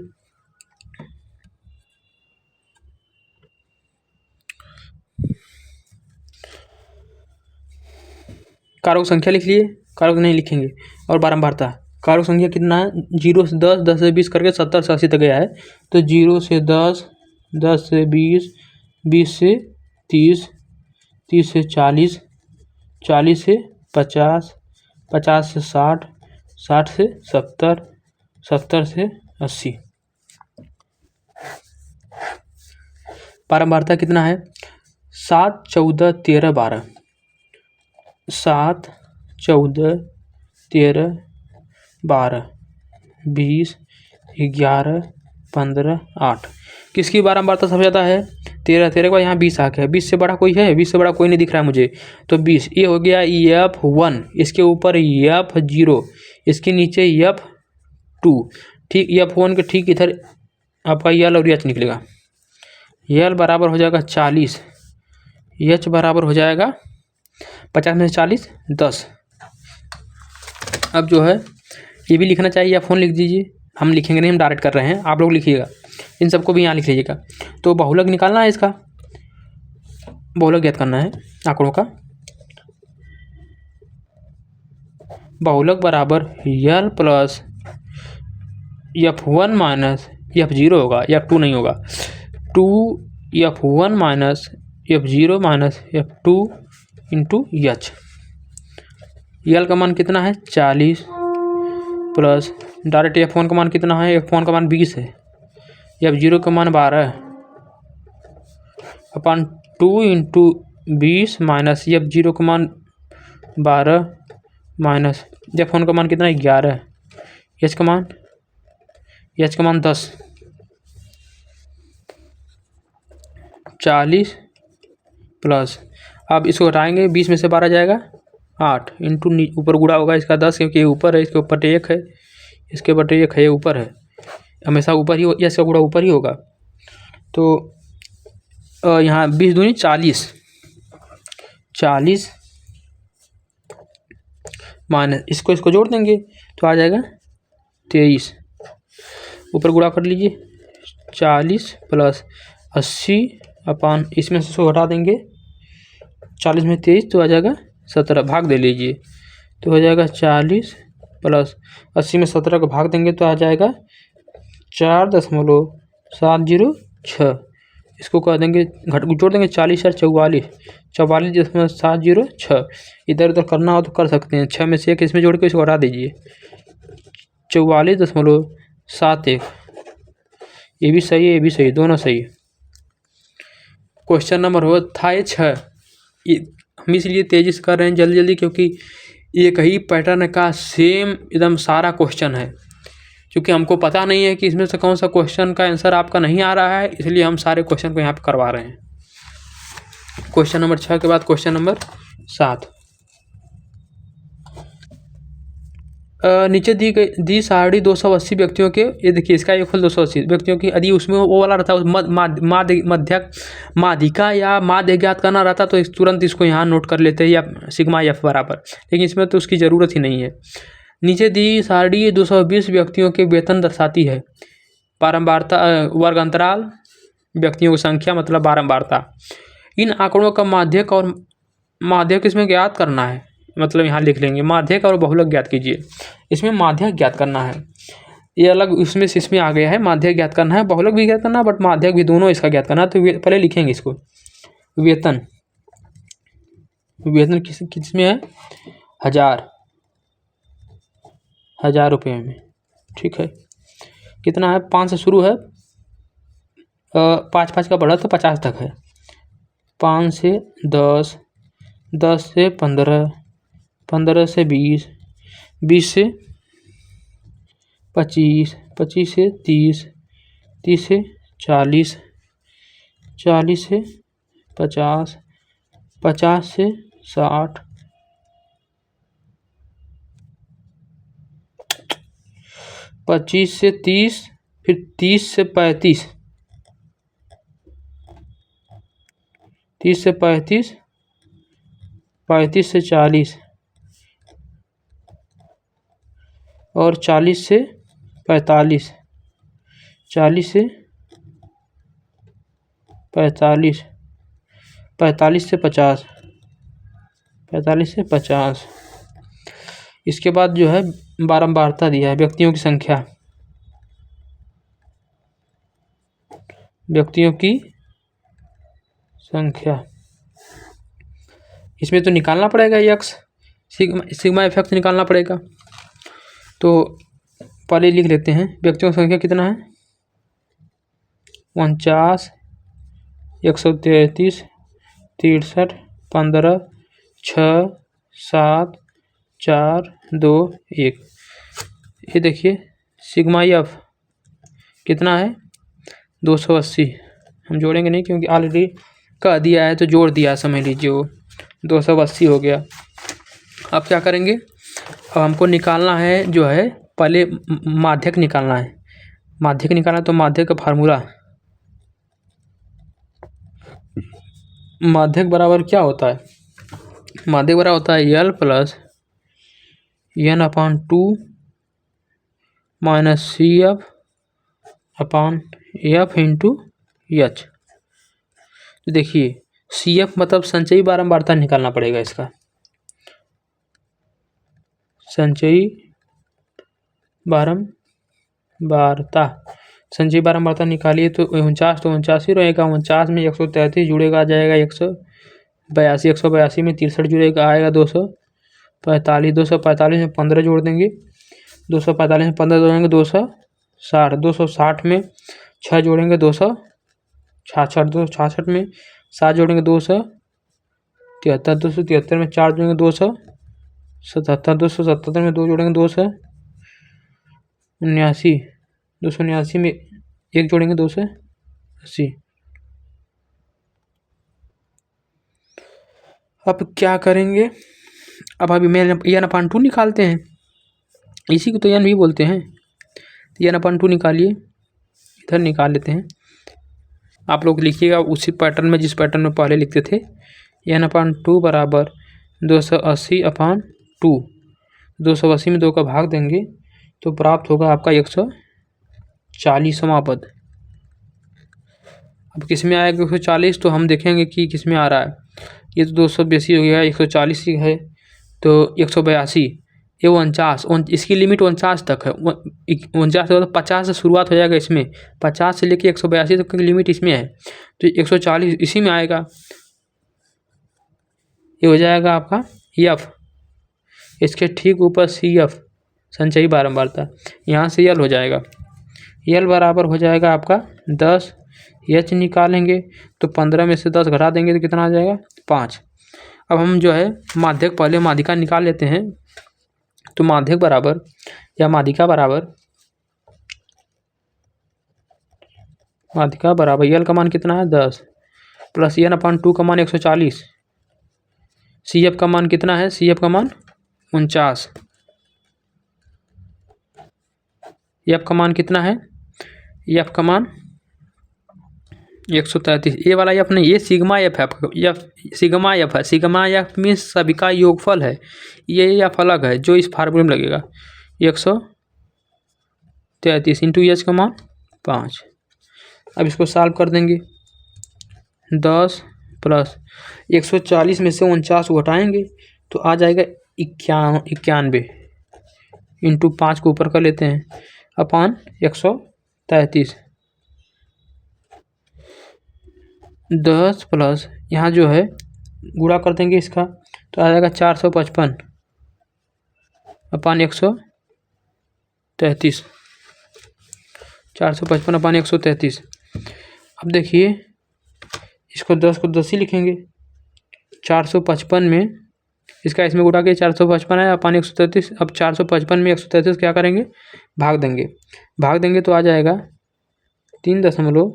कारों की संख्या लिख लिए, कारों नहीं लिखेंगे, और बारंबारता। कारों की संख्या कितना है, 0 से 10, 10 से 20 करके 70 से 80 तक गया है। तो 0 से 10, 10 से 20, 20 से 30, 30 से 40, 40 से 50, 50 से 60, 60 से 70, 70 से 80। बारंबारता कितना है, 7, 14, 13, 12। 7, 14, 13, 12, 20, 11, 15, 8। किसकी बारंबारता सबसे ज़्यादा है, 13। 13 के बाद यहाँ 20 आ गया। 20 से बड़ा कोई है, 20 से बड़ा कोई नहीं दिख रहा है मुझे, तो 20 ये हो गया F1। इसके ऊपर F0, इसके नीचे F2। ठीक, F1 के ठीक इधर आपका L और H निकलेगा। L बराबर हो जाएगा 40, H बराबर हो जाएगा 50 में से 40, 10। अब जो है ये भी लिखना चाहिए, F1 लिख दीजिए। हम लिखेंगे नहीं, हम डायरेक्ट कर रहे हैं, आप लोग लिखिएगा, इन सबको भी यहाँ लिख लीजिएगा। तो बहुलक निकालना है, इसका बहुलक ज्ञात करना है आंकड़ों का। बहुलक बराबर L plus F1 minus F0 होगा, F2 नहीं होगा। 2F1 minus F0 minus F2 into H। L का मान कितना है, 40 प्लस डायरेक्ट F1 का मान कितना है, F1 का मान 20 है, F0 का मान 12 अपन 2 इंटू 20 माइनस F0 का मान 12 माइनस F1 का मान कितना है, 11। H का मान 10। 40 प्लस, अब इसको हटाएंगे, 20 में से 12 जाएगा 8 इंटू ऊपर गुणा होगा इसका 10, क्योंकि ये ऊपर है, इसके ऊपर 1 है, इसके ऊपर 1 है, ये ऊपर है, हमेशा ऊपर ही, इसका गुणा ऊपर ही होगा। तो यहाँ 20 दूनी 40, 40 माइनस इसको जोड़ देंगे तो आ जाएगा 23। ऊपर गुणा कर लीजिए, 40 प्लस 80 अपान इसमें से 100 हटा देंगे, 40 में 23 तो आ जाएगा 17, भाग दे लीजिए तो हो जाएगा 40 प्लस 80 में 17 को भाग देंगे तो आ जाएगा 4.706। इसको कर देंगे, जोड़ देंगे, 40 और 44, 44.706। इधर उधर करना हो तो कर सकते हैं, 6 में से 1 इसमें जोड़ के इसको हटा दीजिए, 44.71। ये भी सही है, ये भी सही, दोनों सही है। क्वेश्चन नंबर हो था 6। हम इसलिए तेज़ी से कर रहे हैं जल्दी जल्दी, क्योंकि एक ही पैटर्न का सेम एकदम सारा क्वेश्चन है। क्योंकि हमको पता नहीं है कि इसमें से कौन सा क्वेश्चन का आंसर आपका नहीं आ रहा है, इसलिए हम सारे क्वेश्चन को यहाँ पे करवा रहे हैं। क्वेश्चन नंबर 6 के बाद क्वेश्चन नंबर 7। नीचे दी सारणी 280 व्यक्तियों के, ये देखिए इसका योगफल 280 व्यक्तियों की, यदि उसमें वो वाला रहता मध्यक माध्यिका या माध्य ज्ञात करना रहता तो तुरंत इसको यहाँ नोट कर लेते हैं, या सिग्मा एफ बराबर, लेकिन इसमें तो उसकी ज़रूरत ही नहीं है। नीचे दी सारणी 220 व्यक्तियों के वेतन दर्शाती है। बारंबारता वर्ग अंतराल, व्यक्तियों की संख्या मतलब बारंबारता। इन आंकड़ों का माध्यक और माध्यक इसमें ज्ञात करना है, मतलब यहाँ लिख लेंगे माध्यक और बहुलक ज्ञात कीजिए। इसमें माध्यक ज्ञात करना है, ये अलग उसमें से इसमें आ गया है। माध्यक ज्ञात करना है, बहुलक भी ज्ञात करना है, बट माध्यक भी, दोनों इसका ज्ञात करना है। तो पहले लिखेंगे इसको। वेतन, वेतन किस में है? 1000 रुपये में, ठीक है। कितना है? 5 से शुरू है, 5 का बढ़ा तो 50 तक है। 5 से 10, 10 से 15, 15 से 20, 20 से 25, 25 से 30, 30 से 40, 40 से 50, 50 से 60, 25 से 30, फिर 30 से 35, 30 से 35, 35 से 40 और 40 से 45, 40 से 45, 45 से 50, 45 से 50। इसके बाद जो है बारंबारता दिया है, व्यक्तियों की संख्या, व्यक्तियों की संख्या। इसमें तो निकालना पड़ेगा यक्स, सिग्मा इफेक्ट निकालना पड़ेगा। तो पहले लिख लेते हैं, व्यक्तियों की संख्या कितना है? 49, 133, 63, 15, 6, 7, 4, 2, 1। ये देखिए सिग्मा एफ कितना है? 280। हम जोड़ेंगे नहीं क्योंकि ऑलरेडी कह दिया है, तो जोड़ दिया, समझ लीजिए वो 280 हो गया। अब क्या करेंगे? अब हमको निकालना है जो है, पहले माध्यक निकालना है। माध्यक निकालना तो माध्यक का फार्मूला, माध्यक बराबर क्या होता है? माध्यक बराबर होता है L plus n/2 minus CF/F into H। तो देखिए CF मतलब संचयी बारंबारता निकालना पड़ेगा इसका। संचयी बारंबारता, संचयी बारंबारता निकालिए तो 49 तो 49 ही रहेगा। 49 में 133 जुड़ेगा, आ जाएगा 182, 182 में 63 जुड़ेगा, आएगा 245, 245 में 15 जोड़ देंगे, 245 में 15 जोड़ेंगे 260, 260 में 6 जोड़ेंगे 266, 266 में 7 जोड़ेंगे 273, 273 में 4 जोड़ेंगे 277, 277 में 2 जोड़ेंगे 279, 279 में 1 जोड़ेंगे 280। अब क्या करेंगे? अब अभी मैं n/2 निकालते हैं, इसी को तो n भी बोलते हैं। n/2 निकालिए, इधर निकाल लेते हैं। आप लोग लिखिएगा उसी पैटर्न में, जिस पैटर्न में पहले लिखते थे। n/2 बराबर 280/2, 280 में 2 का भाग देंगे तो प्राप्त होगा आपका 140वां पद। अब किस में आएगा 140? तो हम देखेंगे कि किस में आ रहा है। ये तो 282 हो गया, 140 ही है तो 182, ये 49, इसकी लिमिट 49 तक है। 49 मतलब 50 से शुरुआत हो जाएगा इसमें, 50 से लेके 182 तक की लिमिट इसमें है, तो 140 इसी में आएगा। ये हो जाएगा आपका एफ, इसके ठीक ऊपर CF संचयी बारंबारता, यहाँ से L हो जाएगा। L बराबर हो जाएगा आपका 10। H निकालेंगे तो 15 में से 10 घटा देंगे तो कितना आ जाएगा? 5। अब हम जो है माध्यक पहले माध्यिका निकाल लेते हैं। तो माध्यक बराबर या माध्यिका बराबर यल का मान कितना है 10 प्लस एन अपॉन 2 का मान 140। सी एफ का मान कितना है, सी एफ का मान 49। एफ का मान कितना है, एफ का मान 133। ये वाला एफ नहीं, ये सिग्मा एफ है, सिग्मा एफ है। सिग्मा एफ मीन्स सभी का योगफल है। ये एफ अलग है जो इस फार्मूले में लगेगा। 133 इंटू एच का मान 5। अब इसको सॉल्व कर देंगे। 10 प्लस 140 में से 49 को हटाएंगे तो आ जाएगा 91 इंटू 5 को ऊपर कर लेते हैं अपॉन 133। 10 प्लस यहाँ जो है गुणा कर देंगे इसका तो आ जाएगा 455 अपॉन 133। 455 अपॉन 133। अब देखिए इसको 10 को 10 ही लिखेंगे। 455 में इसका इसमें गुणा के 455 है अपॉन 133। अब 455 में 133 क्या करेंगे, भाग देंगे। भाग देंगे तो आ जाएगा 3.2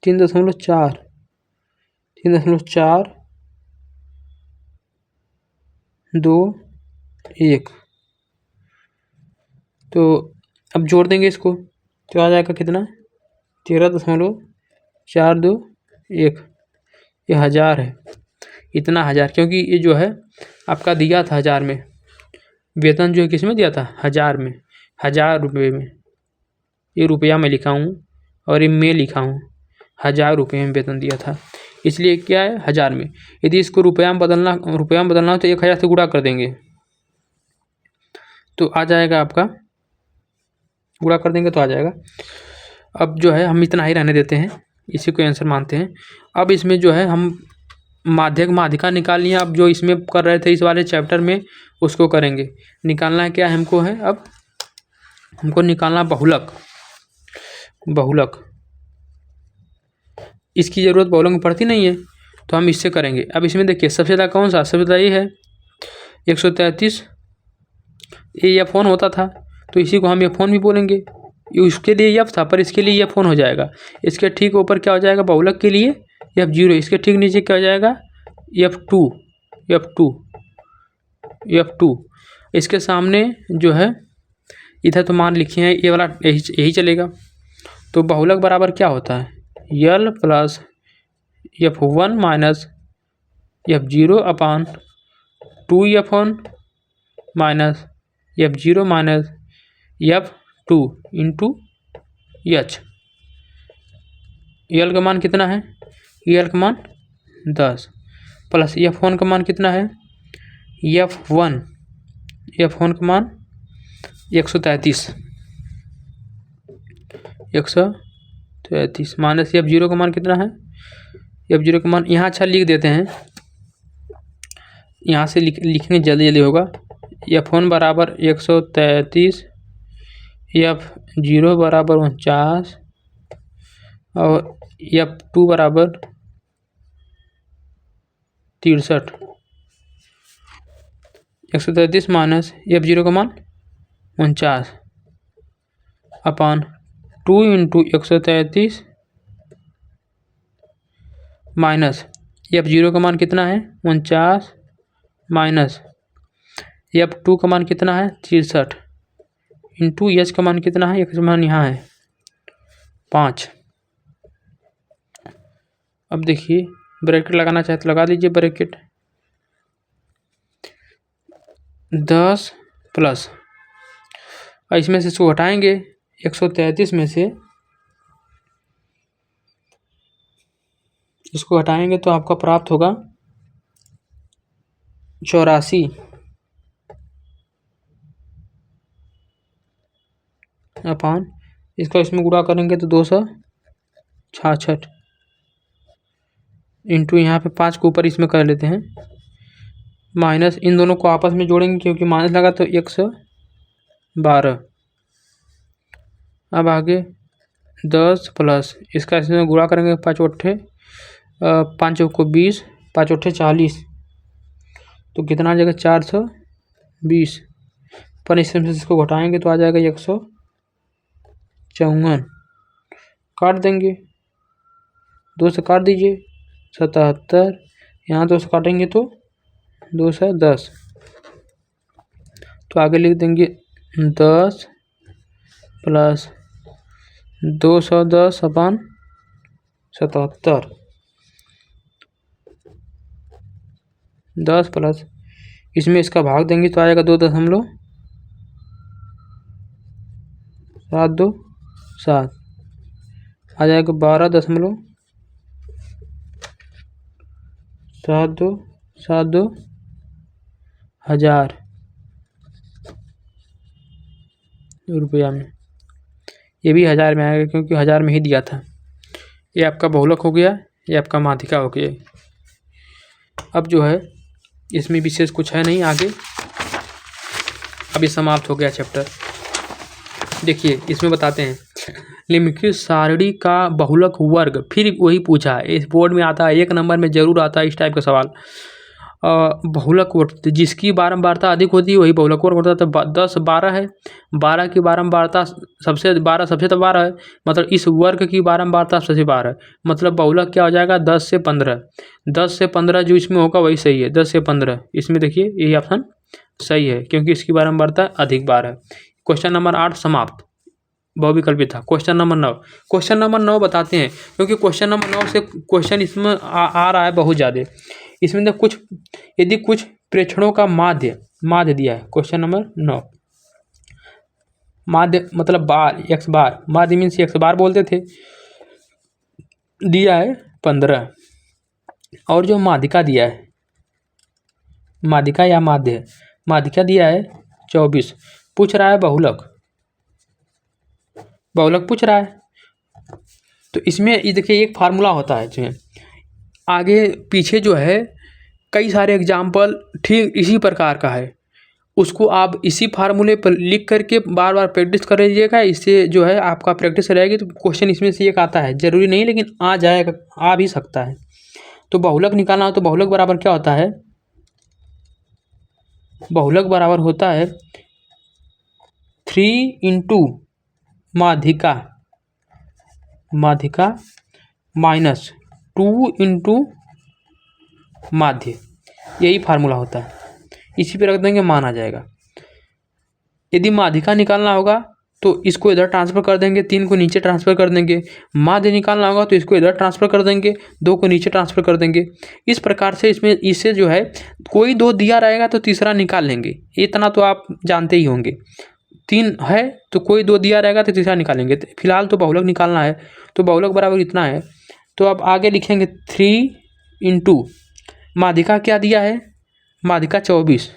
3.4 3.4 2 1। तो अब जोड़ देंगे इसको तो आ जाएगा कितना 13.421। ये 1000 है, इतना 1000, क्योंकि ये जो है आपका दिया था 1000 में। वेतन जो है किस में दिया था, 1000 में, 1000 रुपये में। ये रुपया में लिखा हूँ और ये में लिखा हूँ, 1000 रुपये में वेतन दिया था, इसलिए क्या है 1000 में। यदि इसको रुपया में बदलना हो तो 1000 से गुणा कर देंगे तो आ जाएगा आपका, गुणा कर देंगे तो आ जाएगा। अब जो है हम इतना ही रहने देते हैं, इसी को आंसर मानते हैं। अब इसमें जो है हम माध्यक माध्यिका निकालनी है। अब जो इसमें कर रहे थे इस वाले चैप्टर में उसको करेंगे। निकालना है क्या हमको है, अब हमको निकालना बहुलक। इसकी ज़रूरत बहुलक में पड़ती नहीं है तो हम इससे करेंगे। अब इसमें देखिए सबसे ज़्यादा कौन सा, सबसे ज़्यादा ये है 133। ये F1 होता था तो इसी को हम F1 भी बोलेंगे। उसके लिए F था पर इसके लिए F1 हो जाएगा। इसके ठीक ऊपर क्या हो जाएगा, बहुलक के लिए F0। इसके ठीक नीचे क्या हो जाएगा F2। इसके सामने जो है इधर तो मान लिखे हैं ये वाला, यही चलेगा। तो बहुलक बराबर क्या होता है, L plus F1 minus F0 upon 2F1 minus F0 minus F2 into H. L का मान कितना है, यल का मान 10 प्लस F1 का मान कितना है, F1 का मान 133 माइनस F0 का मान कितना है, F0 का मान यहाँ अच्छा लिख देते हैं, यहाँ से लिखने जल्दी होगा। F1 बराबर 133, F0 बराबर 49 और F2 बराबर 63। 133 माइनस F0 का मान 49 अपॉन 2 इंटू 133 माइनस F0 का मान कितना है 49 माइनस F2 का मान कितना है 63 इंटू एच का मान कितना है, एक मान यहाँ है 5। अब देखिए ब्रैकेट लगाना चाहे तो लगा दीजिए ब्रैकेट। 10 प्लस इसमें से इसको हटाएंगे 133 में से इसको हटाएंगे तो आपका प्राप्त होगा 84 अपॉन इसका इसमें गुणा करेंगे तो 266 इंटू यहाँ पे 5 को ऊपर इसमें कर लेते हैं माइनस, इन दोनों को आपस में जोड़ेंगे क्योंकि माइनस लगा तो 112 अब आगे 10 प्लस इसका इसमें गुणा करेंगे 5 8 5 को 20 5 8 40 तो कितना आ जाएगा 420 पर इसमें इसको घटाएंगे तो आ जाएगा 154 काट देंगे 2 से काट दीजिए 77 यहाँ 2 से काटेंगे तो 2 से 10 तो आगे लिख देंगे 10 प्लस 210 अपन 77 10 प्लस इसमें इसका भाग देंगे तो आ जाएगा 2.727 आ जाएगा 12.7272 हज़ार रुपया में। ये भी हज़ार में आएगा क्योंकि हज़ार में ही दिया था। ये आपका बहुलक हो गया, ये आपका माध्यिका हो गया। अब जो है इसमें विशेष कुछ है नहीं आगे, अब ये समाप्त हो गया चैप्टर। देखिए इसमें बताते हैं निम्नलिखित सारणी का बहुलक वर्ग, फिर वही पूछा है, इस बोर्ड में आता है 1 नंबर में जरूर आता है इस टाइप का सवाल। बहुलक वर्ग जिसकी बारंबारता अधिक होती है वही बहुलक वर्ग होता है। तो 10 12 है, 12 की बारंबारता सबसे 12 है, मतलब इस वर्ग की बारंबारता सबसे 12 है, मतलब बहुलक क्या हो जाएगा 10 से 15। 10 से 15 जो इसमें होगा वही सही है, 10 से 15 इसमें देखिए यही ऑप्शन सही है क्योंकि इसकी बारंबारता अधिक बार है। क्वेश्चन नंबर 8 समाप्त, बहुविकल्पित था। क्वेश्चन नंबर 9, क्वेश्चन नंबर 9 बताते हैं क्योंकि क्वेश्चन नंबर 9 से क्वेश्चन इसमें आ रहा है बहुत ज़्यादा। इसमें कुछ यदि कुछ प्रेक्षणों का माध्य दिया है। क्वेश्चन नंबर 9 माध्य मतलब बार, एक्स बार, माध्य मीन्स एक्स बार बोलते थे, दिया है 15 और जो माध्यिका दिया है, माध्यिका या माध्य, माध्यिका दिया है 24। पूछ रहा है बहुलक पूछ रहा है। तो इसमें ये देखिए एक फार्मूला होता है इसमें, आगे पीछे जो है कई सारे एग्जाम्पल ठीक इसी प्रकार का है, उसको आप इसी फार्मूले पर लिख करके बार बार प्रैक्टिस कर लीजिएगा। इससे जो है आपका प्रैक्टिस रहेगी तो क्वेश्चन इसमें से एक आता है, ज़रूरी नहीं लेकिन आ जाएगा, आ भी सकता है। तो बहुलक निकालना हो तो बहुलक बराबर क्या होता है, बहुलक बराबर होता है 3 इंटू माध्यिका माइनस 2 इंटू माध्य, यही फार्मूला होता है। इसी पे रख देंगे, मान आ जाएगा। यदि माध्यिका निकालना होगा तो इसको इधर ट्रांसफ़र कर देंगे, 3 को नीचे ट्रांसफ़र कर देंगे। माध्य निकालना होगा तो इसको इधर ट्रांसफ़र कर देंगे, 2 को नीचे ट्रांसफ़र कर देंगे। इस प्रकार से इससे जो है कोई 2 दिया रहेगा तो तीसरा निकाल लेंगे, इतना तो आप जानते ही होंगे। 3 है तो कोई 2 दिया रहेगा तो तीसरा निकालेंगे। फिलहाल तो बहुलक निकालना है तो बहुलक बराबर इतना है। तो अब आगे लिखेंगे 3 इंटू माध्यिका क्या दिया है, माध्यिका 24,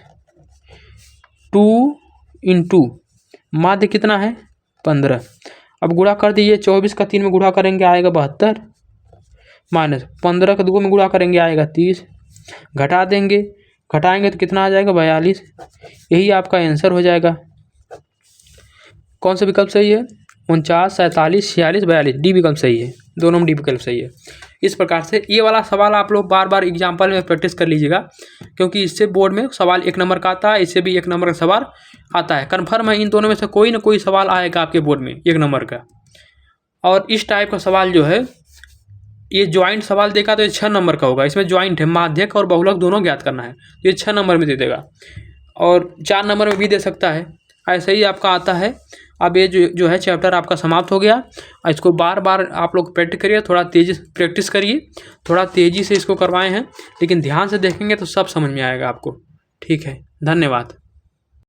2 इंटू माध्य कितना है 15। अब गुणा कर दीजिए, 24 का 3 में गुणा करेंगे आएगा 72 माइनस 15 का 2 में गुणा करेंगे आएगा 30, घटा देंगे, घटाएंगे तो कितना आ जाएगा 42। यही आपका आंसर हो जाएगा। कौन सा विकल्प सही है, 49 47 46 42, डी विकल्प सही है, दोनों में डी विकल्प सही है। इस प्रकार से ये वाला सवाल आप लोग बार बार एग्जाम्पल में प्रैक्टिस कर लीजिएगा क्योंकि इससे बोर्ड में सवाल 1 नंबर का आता है, इससे भी 1 नंबर का सवाल आता है। कन्फर्म है इन दोनों में से कोई ना कोई सवाल आएगा आपके बोर्ड में 1 नंबर का। और इस टाइप का सवाल जो है ये ज्वाइंट सवाल देगा तो ये 6 नंबर का होगा। इसमें ज्वाइंट है, माध्यक और बहुलक दोनों ज्ञात करना है, ये 6 नंबर में दे देगा और 4 नंबर में भी दे सकता है। ऐसे ही आपका आता है। अब ये जो है चैप्टर आपका समाप्त हो गया। इसको बार बार आप लोग प्रैक्टिस करिए, थोड़ा तेज़ी प्रैक्टिस करिए, थोड़ा तेज़ी से इसको करवाए हैं लेकिन ध्यान से देखेंगे तो सब समझ में आएगा आपको। ठीक है, धन्यवाद।